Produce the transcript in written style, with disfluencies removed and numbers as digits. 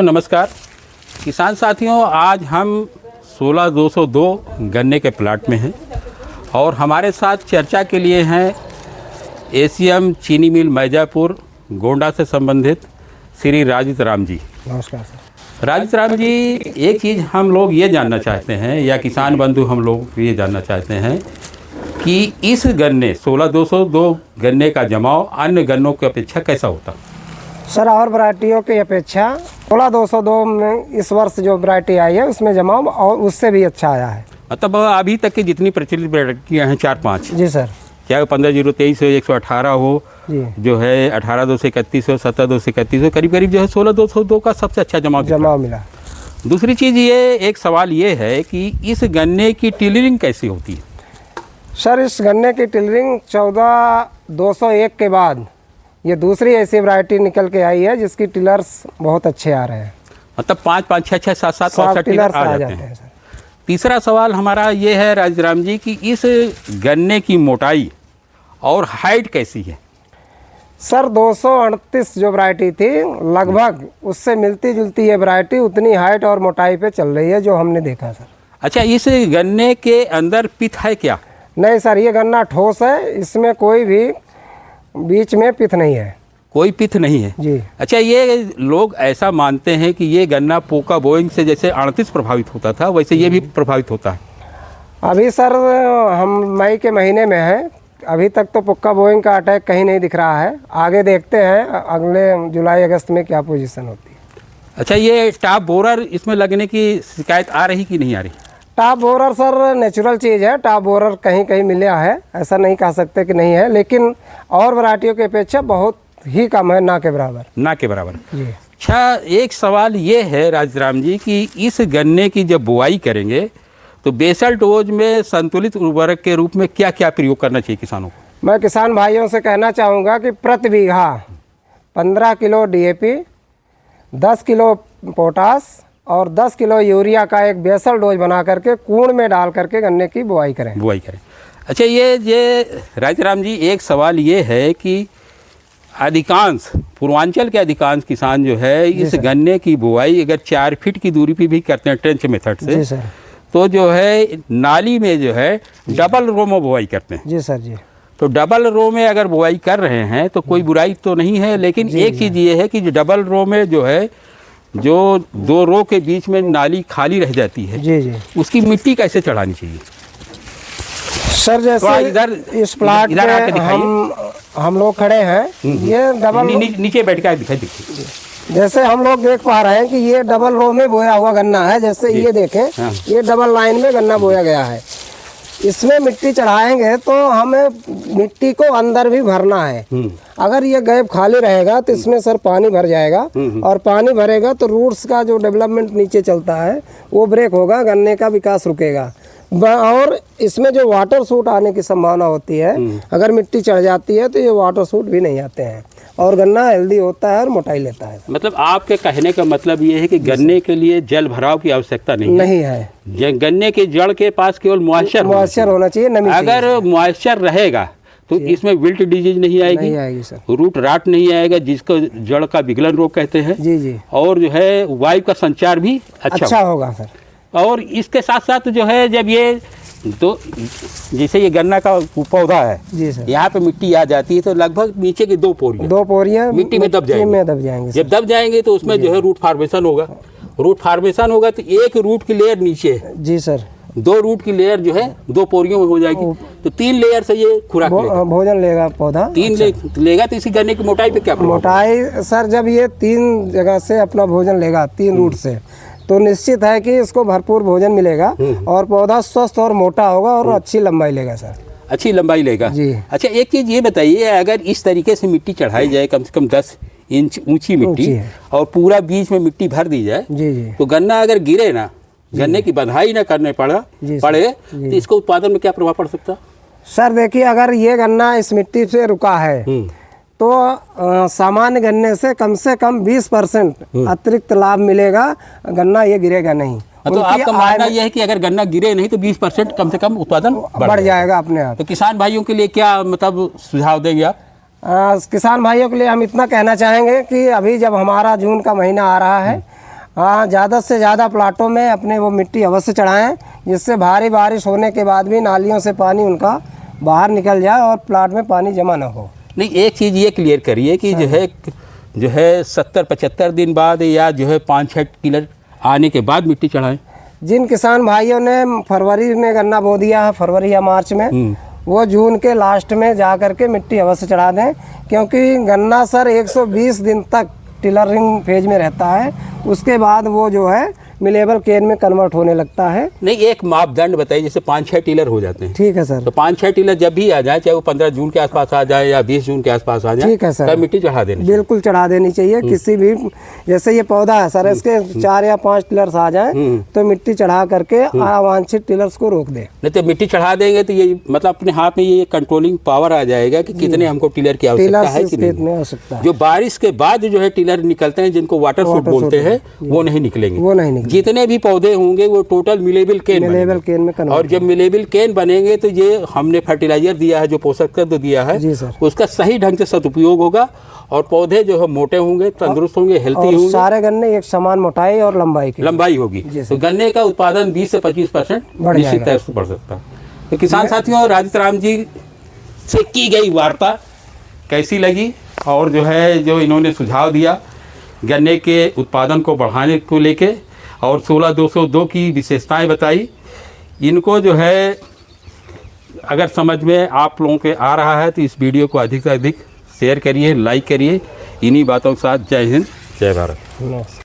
नमस्कार किसान साथियों, आज हम 16202 गन्ने के प्लाट में हैं और हमारे साथ चर्चा के लिए हैं एसीएम चीनी मिल मैजापुर गोंडा से संबंधित श्री राजित राम जी। नमस्कार सर। राजित राम जी, एक चीज़ हम लोग ये जानना चाहते हैं या किसान बंधु हम लोग ये जानना चाहते हैं कि इस गन्ने 16202 गन्ने का जमाव अन्य गन्नों की अपेक्षा कैसा होता? सर, और वैरायटियों की अपेक्षा 16202 में इस वर्ष जो वैरायटी आई है उसमें जमाव और उससे भी अच्छा आया है। मतलब अभी तक की जितनी प्रचलित वैरायटियाँ हैं 4-5, जी सर, चाहे 15023 हो, 118 हो, जी जो है 18231 हो, 17231 हो, करीब करीब जो है 16202 का सबसे अच्छा जमाव मिला। दूसरी चीज़ ये एक सवाल ये है कि इस गन्ने की टिलरिंग कैसी होती है? सर, इस गन्ने की टिलरिंग 14201 के बाद ये दूसरी ऐसी वैरायटी निकल के आई है जिसकी टिलर्स बहुत अच्छे आ रहे हैं। मतलब 5, 6, 7 और टिलर्स आ जाते हैं। सर, तीसरा सवाल हमारा ये है राजित राम जी कि इस गन्ने की मोटाई और हाइट कैसी है? सर 238 जो वैरायटी थी लगभग उससे मिलती जुलती ये वैरायटी उतनी हाइट और मोटाई पे चल रही है जो हमने देखा सर। अच्छा, इस गन्ने के अंदर पिथ है क्या? नहीं सर, ये गन्ना ठोस है, इसमें कोई भी बीच में पिथ नहीं है। कोई पिथ नहीं है जी। अच्छा, ये लोग ऐसा मानते हैं कि ये गन्ना पोका बोइंग से जैसे 38 प्रभावित होता था वैसे ये भी प्रभावित होता है। अभी सर हम मई के महीने में हैं, अभी तक तो पोका बोइंग का अटैक कहीं नहीं दिख रहा है। आगे देखते हैं अगले जुलाई अगस्त में क्या पोजीशन होती है। अच्छा, ये टॉप बोरर इसमें लगने की शिकायत आ रही कि नहीं आ रही? टॉप बोरर सर नेचुरल चीज़ है, टॉप बोरर कहीं कहीं मिला है, ऐसा नहीं कह सकते कि नहीं है, लेकिन और वैरायटियों की अपेक्षा बहुत ही कम है, ना के बराबर। ना के बराबर जी। अच्छा, एक सवाल ये है राजित राम जी कि इस गन्ने की जब बुआई करेंगे तो बेसल डोज में संतुलित उर्वरक के रूप में क्या क्या प्रयोग करना चाहिए किसानों को? मैं किसान भाइयों से कहना चाहूँगा कि प्रति बीघा 15 किलो DAP, 10 किलो पोटास और 10 किलो यूरिया का एक बेसल डोज बना करके कूड़ में डाल करके गन्ने की बुआई करें। अच्छा, ये राजित राम जी, एक सवाल ये है कि अधिकांश पूर्वांचल के अधिकांश किसान जो है इस गन्ने की बुआई अगर 4 फीट की दूरी पे भी करते हैं ट्रेंच मेथड से, जी सर, तो जो है नाली में जो है डबल रो में बुआई करते हैं। जी सर, जी। तो डबल रो में अगर बुआई कर रहे हैं तो कोई बुराई तो नहीं है, लेकिन एक चीज़ ये है कि जो डबल रो में जो है जो 2 रो के बीच में नाली खाली रह जाती है, जी जी, उसकी मिट्टी कैसे चढ़ानी चाहिए? सर जैसे इधर इस प्लाट पे हम लोग खड़े हैं, ये डबल नीचे बैठ के दिखाई जैसे हम लोग देख पा रहे हैं कि ये डबल रो में बोया हुआ गन्ना है। जैसे ये देखें, ये डबल लाइन में गन्ना बोया गया है। इसमें मिट्टी चढ़ाएंगे तो हमें मिट्टी को अंदर भी भरना है। अगर ये गैप खाली रहेगा तो इसमें सर पानी भर जाएगा और पानी भरेगा तो रूट्स का जो डेवलपमेंट नीचे चलता है वो ब्रेक होगा, गन्ने का विकास रुकेगा और इसमें जो वाटर सूट आने की संभावना होती है, अगर मिट्टी चढ़ जाती है तो ये वाटर सूट भी नहीं आते हैं और गन्ना हेल्दी होता है और मोटाई लेता है। मतलब आपके कहने का मतलब ये है कि गन्ने के लिए जल भराव की आवश्यकता नहीं है। गन्ने के जड़ के पास केवल मॉइस्चर होना चाहिए, नमी। अगर मॉइस्चर रहेगा तो इसमें विल्ट डिजीज नहीं आएगी सर, रूट राट नहीं आएगा जिसको जड़ का विगलन रोग कहते हैं। जी जी। और जो है वायु का संचार भी अच्छा होगा सर। और इसके साथ साथ जो है जब ये तो जैसे ये गन्ना का पौधा है, जी सर, यहाँ पे मिट्टी आ जाती है तो लगभग नीचे की 2 पोरियां मिट्टी में दब जाएंगे। जब दब जाएंगे तो उसमें जो है रूट फार्मेशन होगा। रूट फार्मेशन होगा तो एक रूट की लेयर नीचे है, जी सर, 2 रूट की लेयर जो है 2 पोरियों में हो जाएगी, तो 3 लेयर से ये खुराक भोजन लेगा पौधा। 3 लेगा तो इसी गन्ने की मोटाई पे क्या मोटाई? सर जब ये 3 जगह से अपना भोजन लेगा, 3 रूट से, तो निश्चित है कि इसको भरपूर भोजन मिलेगा और पौधा स्वस्थ और मोटा होगा और अच्छी लंबाई लेगा सर। अच्छी लंबाई लेगा जी। अच्छा, एक चीज़ ये बताइए, अगर इस तरीके से मिट्टी चढ़ाई जाए कम से कम 10 इंच ऊंची मिट्टी और पूरा बीच में मिट्टी भर दी जाए, जी जी, तो गन्ना अगर गिरे ना, गन्ने की बंधाई ना करने पड़े तो इसको उत्पादन में क्या प्रभाव पड़ सकता? सर देखिए, अगर ये गन्ना इस मिट्टी से रुका है तो सामान्य गन्ने से कम 20% अतिरिक्त लाभ मिलेगा, गन्ना ये गिरेगा नहीं। तो आपका मानना यह है कि अगर गन्ना गिरे नहीं तो 20% कम से कम उत्पादन बढ़ जाएगा अपने आप। तो किसान भाइयों के लिए क्या मतलब सुझाव देंगे आप? किसान भाइयों के लिए हम इतना कहना चाहेंगे कि अभी जब हमारा जून का महीना आ रहा है हाँ, ज़्यादा से ज़्यादा प्लाटों में अपने वो मिट्टी अवश्य चढ़ाएं, जिससे भारी बारिश होने के बाद भी नालियों से पानी उनका बाहर निकल जाए और प्लाट में पानी जमा ना हो। नहीं, एक चीज़ ये क्लियर करिए कि जो है 70-75 दिन बाद या जो है 5-6 टिलर आने के बाद मिट्टी चढ़ाएं। जिन किसान भाइयों ने फरवरी में गन्ना बो दिया है, फरवरी या मार्च में, वो जून के लास्ट में जा करके मिट्टी अवश्य चढ़ा दें, क्योंकि गन्ना सर 120 दिन तक टिलरिंग फेज में रहता है, उसके बाद वो जो है मिलेबल केन में कन्वर्ट होने लगता है। नहीं, एक मापदंड बताइए, जैसे 5-6 टिलर हो जाते हैं। ठीक है सर। तो 5-6 टिलर जब भी आ जाए, चाहे वो 15 जून के आसपास आ जाए या 20 जून के आसपास आ जाए, ठीक है सर, तब मिट्टी चढ़ा देनी, बिल्कुल चढ़ा देनी चाहिए। किसी भी, जैसे ये पौधा है सर, इसके 4 या 5 टिलर्स आ जाए तो मिट्टी चढ़ा करके अवांछित टिलर्स को रोक दे। नहीं तो मिट्टी चढ़ा देंगे तो ये मतलब अपने हाथ में ये कंट्रोलिंग पावर आ जाएगा कि कितने हमको टिलर की आवश्यकता है कि नहीं। जो बारिश के बाद जो है टिलर निकलते हैं, जिनको वाटर फुट बोलते हैं, वो नहीं निकलेंगे। जितने भी पौधे होंगे वो टोटल मिलेबल केन में, और जब मिलेबल केन बनेंगे तो ये हमने फर्टिलाइजर दिया है, जो पोषक तत्व दिया है, उसका सही ढंग से सदुपयोग होगा और पौधे जो है मोटे होंगे, तंदुरुस्त होंगे, हेल्थी होंगे। सारे गन्ने एक समान मोटाई और लंबाई होगी। तो गन्ने का उत्पादन 20 से 25% निश्चित तरह से बढ़ सकता है। तो किसान साथियों, राजित राम जी से की गई वार्ता कैसी लगी, और जो है जो इन्होंने सुझाव दिया गन्ने के उत्पादन को बढ़ाने को लेके, और 16-202 की विशेषताएं बताई, इनको जो है अगर समझ में आप लोगों के आ रहा है तो इस वीडियो को अधिक से अधिक शेयर करिए, लाइक करिए। इन्हीं बातों के साथ जय हिंद, जय भारत।